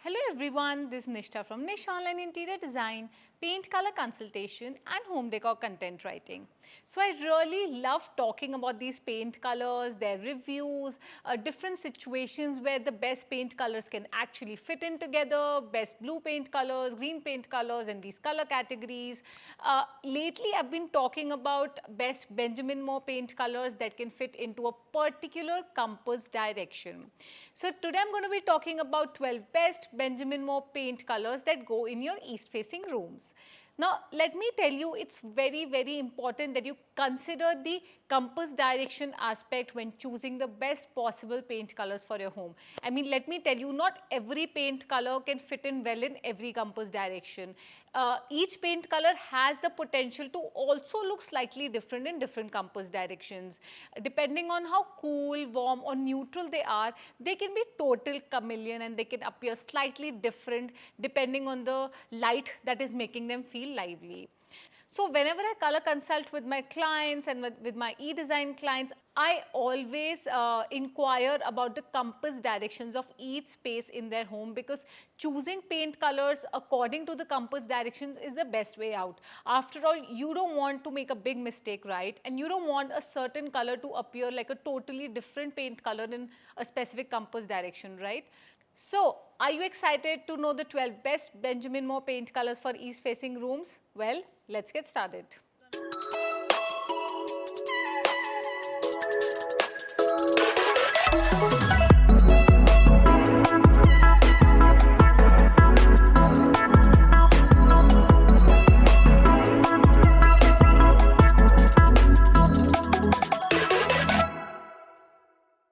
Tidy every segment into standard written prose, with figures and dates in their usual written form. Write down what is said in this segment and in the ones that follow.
Hello everyone, this is Nishtha from Nish Online Interior Design, Paint Color Consultation and Home Decor Content Writing. So I really love talking about these paint colors, their reviews, different situations where the best paint colors can actually fit in together, best blue paint colors, green paint colors and these color categories. Lately I've been talking about best Benjamin Moore paint colors that can fit into a particular compass direction. So today I'm going to be talking about 12 best Benjamin Moore paint colors that go in your east facing rooms. Now let me tell you, it's very important that you consider the compass direction aspect when choosing the best possible paint colors for your home. I mean, let me tell you, not every paint color can fit in well in every compass direction. Each paint color has the potential to also look slightly different in different compass directions. Depending on how cool, warm or neutral they are, they can be total chameleon and they can appear slightly different depending on the light that is making them feel lively. So whenever I color consult with my clients and with my e-design clients, I always inquire about the compass directions of each space in their home, because choosing paint colors according to the compass directions is the best way out. After all, you don't want to make a big mistake, right? And you don't want a certain color to appear like a totally different paint color in a specific compass direction, right? So, are you excited to know the 12 best Benjamin Moore paint colors for east facing rooms? Well, let's get started.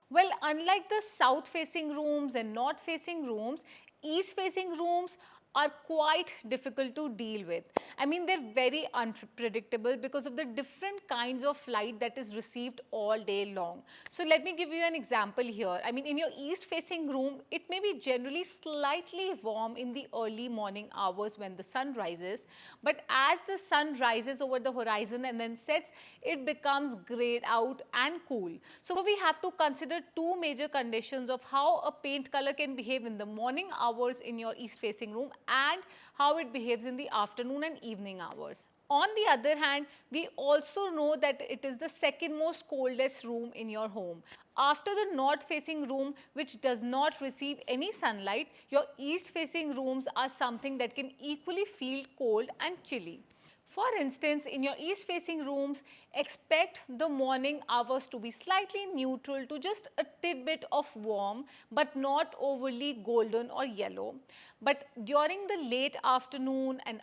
Well, unlike the south facing rooms and north facing rooms, east facing rooms are quite difficult to deal with. I mean, they're very unpredictable because of the different kinds of light that is received all day long. So let me give you an example here. I mean, in your east facing room, it may be generally slightly warm in the early morning hours when the sun rises, but as the sun rises over the horizon and then sets, it becomes grayed out and cool. So we have to consider two major conditions of how a paint color can behave in the morning hours in your east facing room and how it behaves in the afternoon and evening hours. On the other hand, we also know that it is the second most coldest room in your home. After the north facing room, which does not receive any sunlight, your east facing rooms are something that can equally feel cold and chilly. For instance, in your east facing rooms, expect the morning hours to be slightly neutral to just a tidbit of warm, but not overly golden or yellow. But during the late afternoon and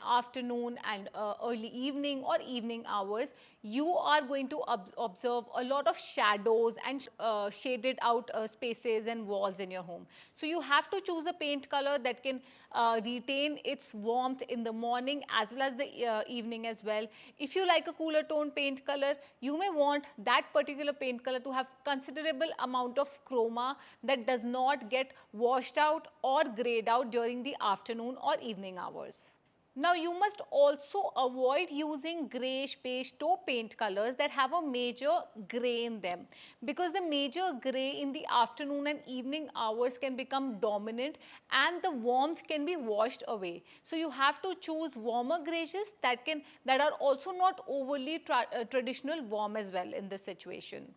early evening or evening hours, you are going to observe a lot of shadows and shaded out spaces and walls in your home. So you have to choose a paint color that can retain its warmth in the morning as well as the evening as well. If you like a cooler tone paint color, you may want that particular paint color to have considerable amount of chroma that does not get washed out or grayed out during the afternoon or evening hours. Now you must also avoid using greyish beige taupe paint colors that have a major grey in them, because the major grey in the afternoon and evening hours can become dominant and the warmth can be washed away. So you have to choose warmer greyshes that are also not overly traditional warm as well in this situation.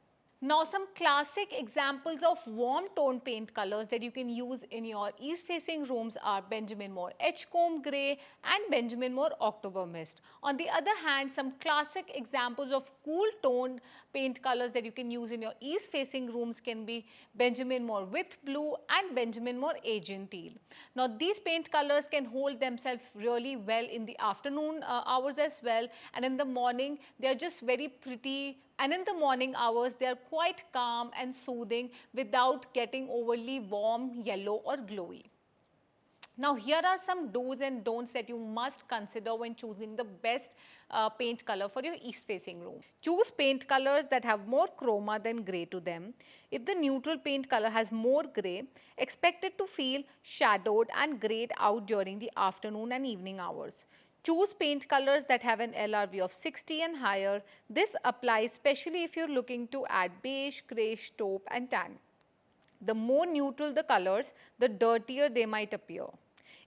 Now some classic examples of warm tone paint colors that you can use in your east facing rooms are Benjamin Moore Edgecomb Grey and Benjamin Moore October Mist. On the other hand, some classic examples of cool toned paint colors that you can use in your east facing rooms can be Benjamin Moore With Blue and Benjamin Moore Aegean Teal. Now these paint colors can hold themselves really well in the afternoon hours as well, and in the morning they are just very pretty. And in the morning hours, they are quite calm and soothing without getting overly warm, yellow or glowy. Now here are some do's and don'ts that you must consider when choosing the best paint color for your east facing room. Choose paint colors that have more chroma than grey to them. If the neutral paint color has more grey, expect it to feel shadowed and grayed out during the afternoon and evening hours. Choose paint colors that have an LRV of 60 and higher. This applies especially if you're looking to add beige, greyish, taupe and tan. The more neutral the colors, the dirtier they might appear.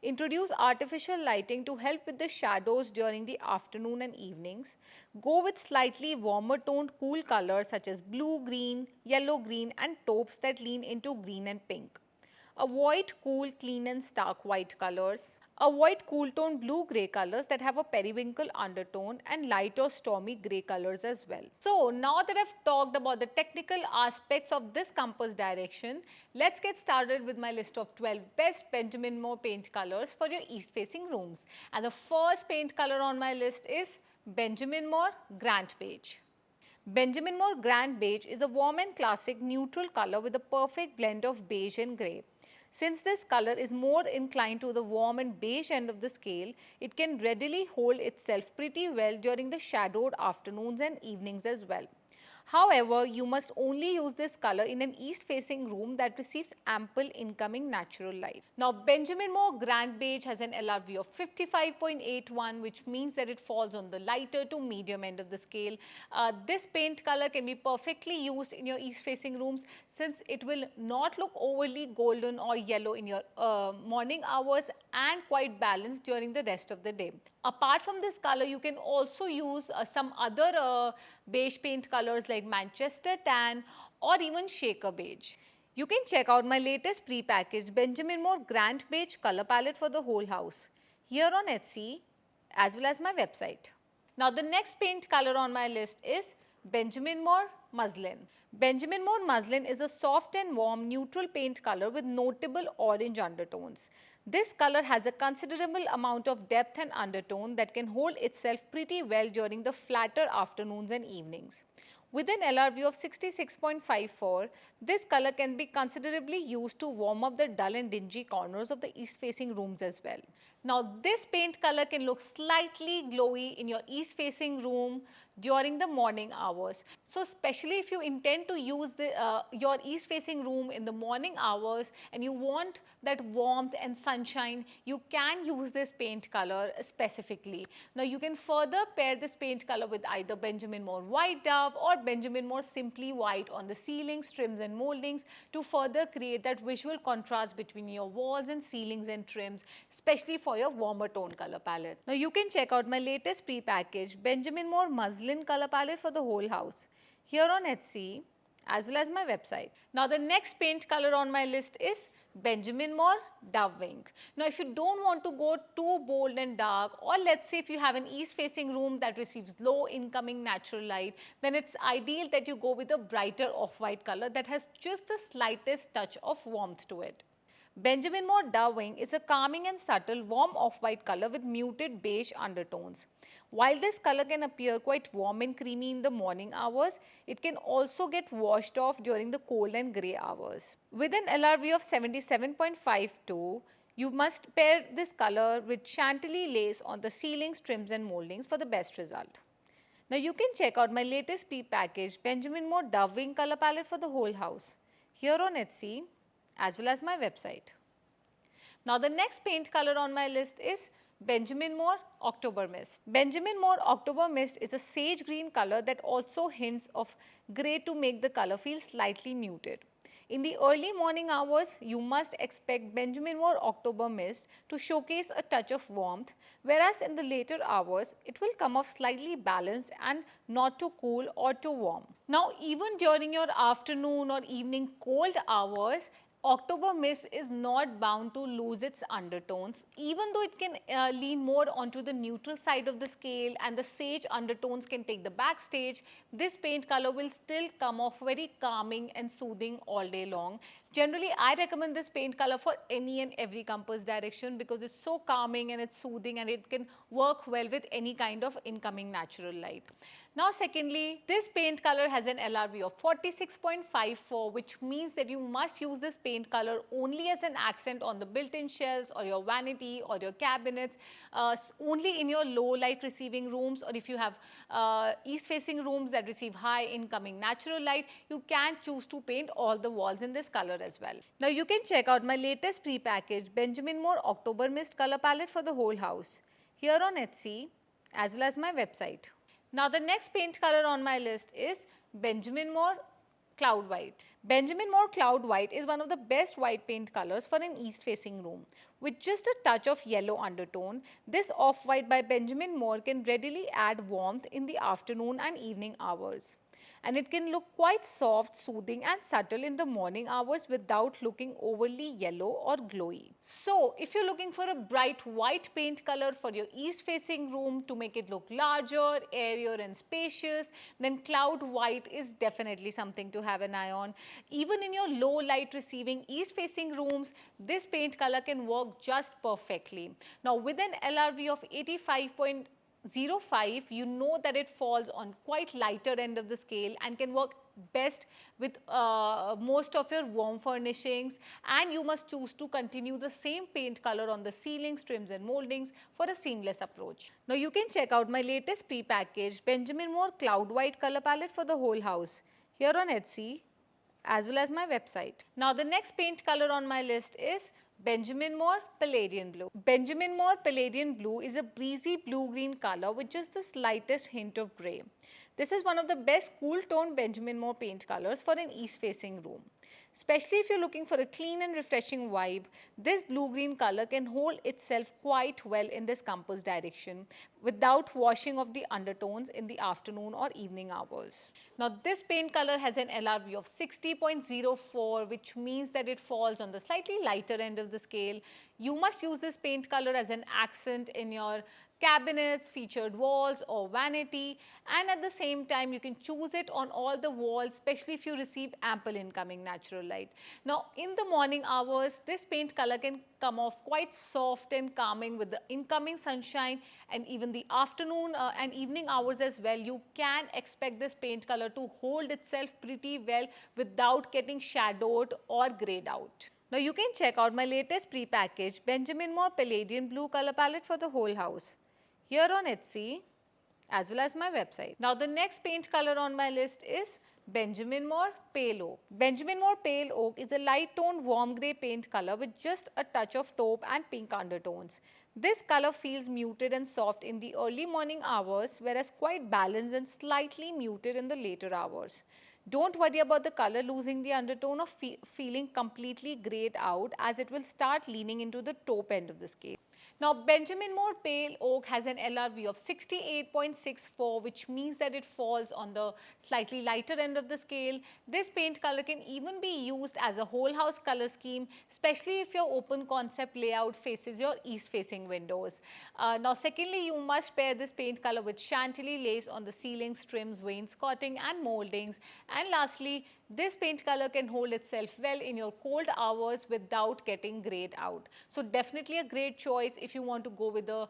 Introduce artificial lighting to help with the shadows during the afternoon and evenings. Go with slightly warmer toned cool colors such as blue, green, yellow, green and taupes that lean into green and pink. Avoid cool, clean and stark white colors. Avoid cool tone blue-grey colors that have a periwinkle undertone and light or stormy grey colors as well. So now that I've talked about the technical aspects of this compass direction, let's get started with my list of 12 best Benjamin Moore paint colors for your east-facing rooms. And the first paint color on my list is Benjamin Moore Grand Beige. Benjamin Moore Grand Beige is a warm and classic neutral color with a perfect blend of beige and grey. Since this color is more inclined to the warm and beige end of the scale, it can readily hold itself pretty well during the shadowed afternoons and evenings as well. However, you must only use this color in an east-facing room that receives ample incoming natural light. Now, Benjamin Moore Grand Beige has an LRV of 55.81, which means that it falls on the lighter to medium end of the scale. This paint color can be perfectly used in your east-facing rooms since it will not look overly golden or yellow in your morning hours and quite balanced during the rest of the day. Apart from this color, you can also use some other beige paint colors like Manchester Tan or even Shaker Beige. You can check out my latest pre-packaged Benjamin Moore Grand Beige color palette for the whole house here on Etsy as well as my website. Now the next paint color on my list is Benjamin Moore Muslin. Benjamin Moore Muslin is a soft and warm neutral paint color with notable orange undertones. This color has a considerable amount of depth and undertone that can hold itself pretty well during the flatter afternoons and evenings. With an LRV of 66.54, this color can be considerably used to warm up the dull and dingy corners of the east-facing rooms as well. Now, this paint color can look slightly glowy in your east-facing room during the morning hours. So, especially if you intend to use your east-facing room in the morning hours and you want that warmth and sunshine, you can use this paint color specifically. Now, you can further pair this paint color with either Benjamin Moore White Dove or Benjamin Moore Simply White on the ceilings, trims and moldings to further create that visual contrast between your walls and ceilings and trims, especially for your warmer tone color palette. Now, you can check out my latest pre-packaged Benjamin Moore Muslin color palette for the whole house here on Etsy as well as my website. Now, the next paint color on my list is Benjamin Moore Dove Wing. Now, if you don't want to go too bold and dark, or let's say if you have an east-facing room that receives low incoming natural light, then it's ideal that you go with a brighter off-white color that has just the slightest touch of warmth to it. Benjamin Moore Dove Wing is a calming and subtle warm off-white color with muted beige undertones. While this color can appear quite warm and creamy in the morning hours, it can also get washed off during the cold and grey hours. With an LRV of 77.52, you must pair this color with Chantilly lace on the ceilings, trims and moldings for the best result. Now you can check out my latest pre-packaged Benjamin Moore Dove Wing color palette for the whole house here on Etsy as well as my website. Now the next paint color on my list is Benjamin Moore October Mist. Benjamin Moore October Mist is a sage green color that also hints of grey to make the color feel slightly muted. In the early morning hours, you must expect Benjamin Moore October Mist to showcase a touch of warmth, whereas in the later hours, it will come off slightly balanced and not too cool or too warm. Now, even during your afternoon or evening cold hours, October Mist is not bound to lose its undertones, even though it can lean more onto the neutral side of the scale and the sage undertones can take the backstage. This paint color will still come off very calming and soothing all day long. Generally, I recommend this paint color for any and every compass direction because it's so calming and it's soothing and it can work well with any kind of incoming natural light. Now secondly, this paint color has an LRV of 46.54, which means that you must use this paint color only as an accent on the built-in shelves or your vanity or your cabinets, only in your low light receiving rooms, or if you have east facing rooms that receive high incoming natural light, you can choose to paint all the walls in this color as well. Now you can check out my latest pre-packaged Benjamin Moore October Mist color palette for the whole house here on Etsy as well as my website. Now the next paint color on my list is Benjamin Moore Cloud White. Benjamin Moore Cloud White is one of the best white paint colors for an east-facing room. With just a touch of yellow undertone, this off-white by Benjamin Moore can readily add warmth in the afternoon and evening hours. And it can look quite soft, soothing and subtle in the morning hours without looking overly yellow or glowy. So, if you're looking for a bright white paint color for your east-facing room to make it look larger, airier and spacious, then Cloud White is definitely something to have an eye on. Even in your low light receiving east-facing rooms, this paint color can work just perfectly. Now, with an LRV of 85.05, you know that it falls on quite lighter end of the scale and can work best with most of your warm furnishings, and you must choose to continue the same paint color on the ceilings, trims and moldings for a seamless approach. Now you can check out my latest pre-packaged Benjamin Moore Cloud White color palette for the whole house here on Etsy as well as my website. Now the next paint color on my list is Benjamin Moore Palladian Blue. Benjamin Moore Palladian Blue is a breezy blue-green color with just the slightest hint of grey. This is one of the best cool tone Benjamin Moore paint colors for an east-facing room. Especially if you're looking for a clean and refreshing vibe, this blue-green color can hold itself quite well in this compass direction without washing off the undertones in the afternoon or evening hours. Now this paint color has an LRV of 60.04, which means that it falls on the slightly lighter end of the scale. You must use this paint color as an accent in your cabinets, featured walls or vanity, and at the same time you can choose it on all the walls, especially if you receive ample incoming natural light. Now in the morning hours, this paint color can come off quite soft and calming with the incoming sunshine, and even the afternoon and evening hours as well. You can expect this paint color to hold itself pretty well without getting shadowed or grayed out. Now you can check out my latest pre-packaged Benjamin Moore Palladian Blue color palette for the whole house here on Etsy as well as my website. Now the next paint color on my list is Benjamin Moore Pale Oak. Benjamin Moore Pale Oak is a light toned warm grey paint color with just a touch of taupe and pink undertones. This color feels muted and soft in the early morning hours, whereas quite balanced and slightly muted in the later hours. Don't worry about the color losing the undertone or feeling completely grayed out, as it will start leaning into the taupe end of the scale. Now Benjamin Moore Pale Oak has an LRV of 68.64, which means that it falls on the slightly lighter end of the scale. This paint color can even be used as a whole house color scheme, especially if your open concept layout faces your east facing windows. Now secondly, you must pair this paint color with chantilly lace on the ceilings, trims, wainscoting and moldings. And lastly, this paint color can hold itself well in your cold hours without getting grayed out. So definitely a great choice if you want to go with a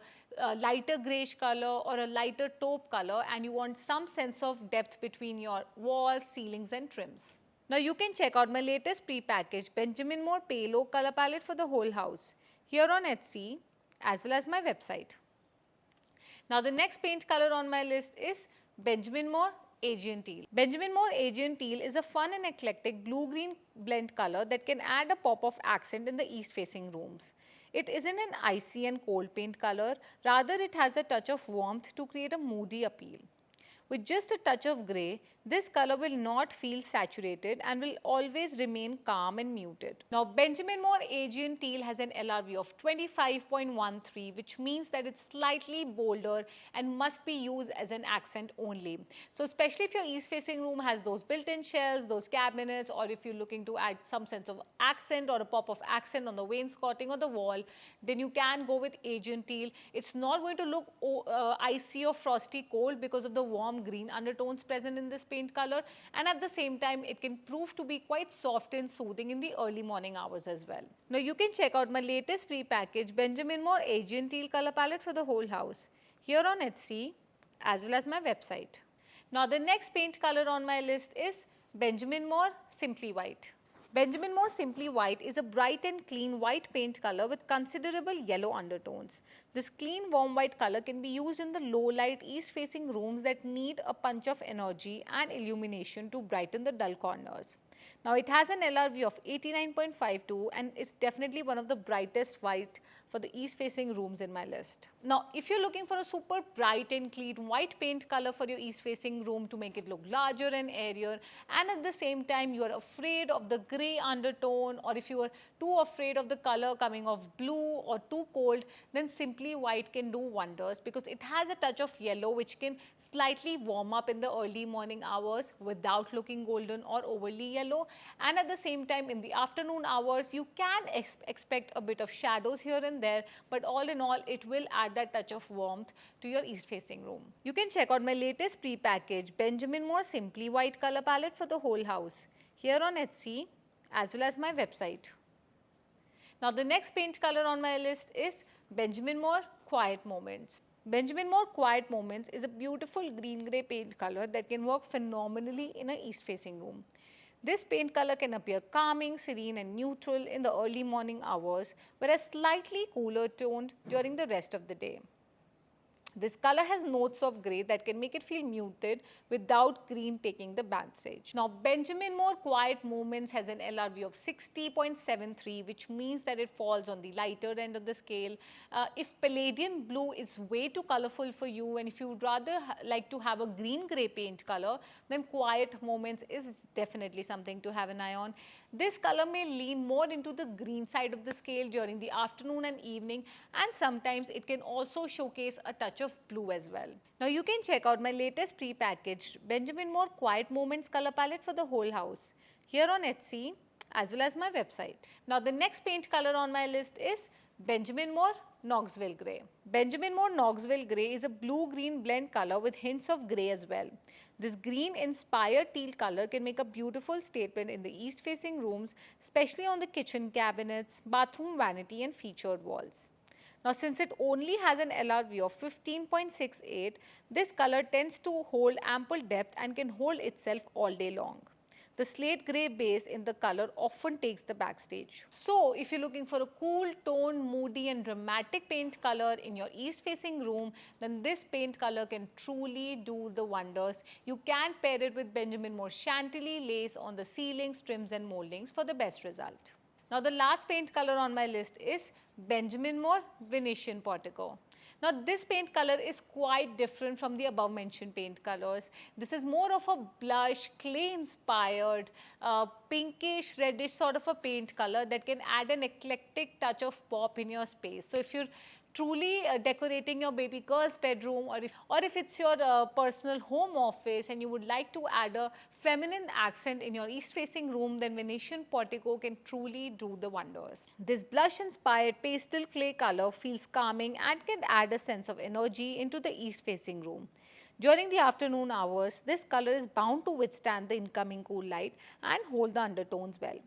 lighter greyish color or a lighter taupe color and you want some sense of depth between your walls, ceilings and trims. Now you can check out my latest pre-packaged Benjamin Moore Pale Oak color palette for the whole house here on Etsy as well as my website. Now the next paint color on my list is Benjamin Moore Aegean Teal. Benjamin Moore Aegean Teal is a fun and eclectic blue-green blend color that can add a pop of accent in the east-facing rooms. It isn't an icy and cold paint color, rather it has a touch of warmth to create a moody appeal. With just a touch of grey, this color will not feel saturated and will always remain calm and muted. Now Benjamin Moore Aegean Teal has an LRV of 25.13, which means that it's slightly bolder and must be used as an accent only. So especially if your east facing room has those built-in shelves, those cabinets, or if you're looking to add some sense of accent or a pop of accent on the wainscoting or the wall, then you can go with Aegean Teal. It's not going to look icy or frosty cold because of the warm green undertones present in this paint color, and at the same time it can prove to be quite soft and soothing in the early morning hours as well. Now you can check out my latest pre-packaged Benjamin Moore Aegean Teal color palette for the whole house here on Etsy as well as my website. Now the next paint color on my list is Benjamin Moore Simply White. Benjamin Moore Simply White is a bright and clean white paint color with considerable yellow undertones. This clean warm white color can be used in the low light east facing rooms that need a punch of energy and illumination to brighten the dull corners. Now it has an LRV of 89.52 and it's definitely one of the brightest white for the east facing rooms in my list. Now, if you're looking for a super bright and clean white paint color for your east facing room to make it look larger and airier, and at the same time you are afraid of the grey undertone, or if you are too afraid of the color coming off blue or too cold, then simply white can do wonders, because it has a touch of yellow which can slightly warm up in the early morning hours without looking golden or overly yellow, and at the same time in the afternoon hours you can expect a bit of shadows here and there, but all in all it will add that touch of warmth to your east facing room. You can check out my latest pre-packaged Benjamin Moore Simply White color palette for the whole house here on Etsy as well as my website. Now the next paint color on my list is Benjamin Moore Quiet Moments. Benjamin Moore Quiet Moments is a beautiful green-grey paint color that can work phenomenally in an east-facing room. This paint color can appear calming, serene and neutral in the early morning hours, whereas slightly cooler toned during the rest of the day. This color has notes of grey that can make it feel muted without green taking the backstage. Now, Benjamin Moore Quiet Moments has an LRV of 60.73, which means that it falls on the lighter end of the scale. If Palladian blue is way too colorful for you, and if you would rather like to have a green-grey paint color, then Quiet Moments is definitely something to have an eye on. This color may lean more into the green side of the scale during the afternoon and evening, and sometimes it can also showcase a touch of blue as well. Now you can check out my latest pre-packaged Benjamin Moore Quiet Moments color palette for the whole house here on Etsy as well as my website. Now the next paint color on my list is Benjamin Moore Knoxville Grey. Benjamin Moore Knoxville Grey is a blue-green blend color with hints of grey as well. This green-inspired teal color can make a beautiful statement in the east-facing rooms, especially on the kitchen cabinets, bathroom vanity and featured walls. Now, since it only has an LRV of 15.68, this color tends to hold ample depth and can hold itself all day long. The slate grey base in the color often takes the backstage. So, if you're looking for a cool, toned, moody and dramatic paint color in your east-facing room, then this paint color can truly do the wonders. You can pair it with Benjamin Moore Chantilly lace on the ceilings, trims and moldings for the best result. Now, the last paint color on my list is Benjamin Moore Venetian Portico. Now, this paint color is quite different from the above mentioned paint colors. This is more of a blush, clay inspired, pinkish, reddish sort of a paint color that can add an eclectic touch of pop in your space. So, if you're truly decorating your baby girl's bedroom, or if it's your personal home office and you would like to add a feminine accent in your east-facing room, then Venetian Portico can truly do the wonders. This blush-inspired pastel clay color feels calming and can add a sense of energy into the east-facing room. During the afternoon hours, this color is bound to withstand the incoming cool light and hold the undertones well.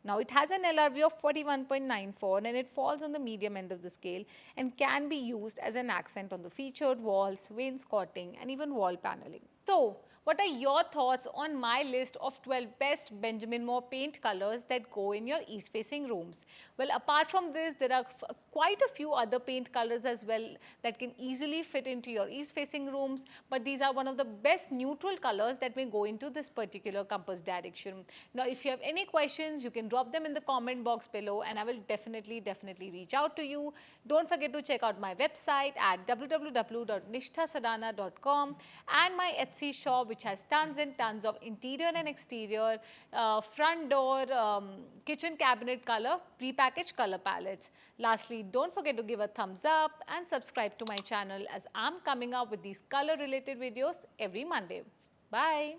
Now, it has an LRV of 41.94 and it falls on the medium end of the scale and can be used as an accent on the featured walls, wainscoting and even wall paneling. So, what are your thoughts on my list of 12 best Benjamin Moore paint colors that go in your east-facing rooms? Well, apart from this, there are quite a few other paint colors as well that can easily fit into your east-facing rooms, but these are one of the best neutral colors that may go into this particular compass direction. Now, if you have any questions, you can drop them in the comment box below and I will definitely reach out to you. Don't forget to check out my website at www.nishthasadana.com and my Etsy shop, which has tons and tons of interior and exterior, front door, kitchen cabinet color, pre-packaged color palettes. Lastly, don't forget to give a thumbs up and subscribe to my channel as I'm coming up with these color related videos every Monday. Bye.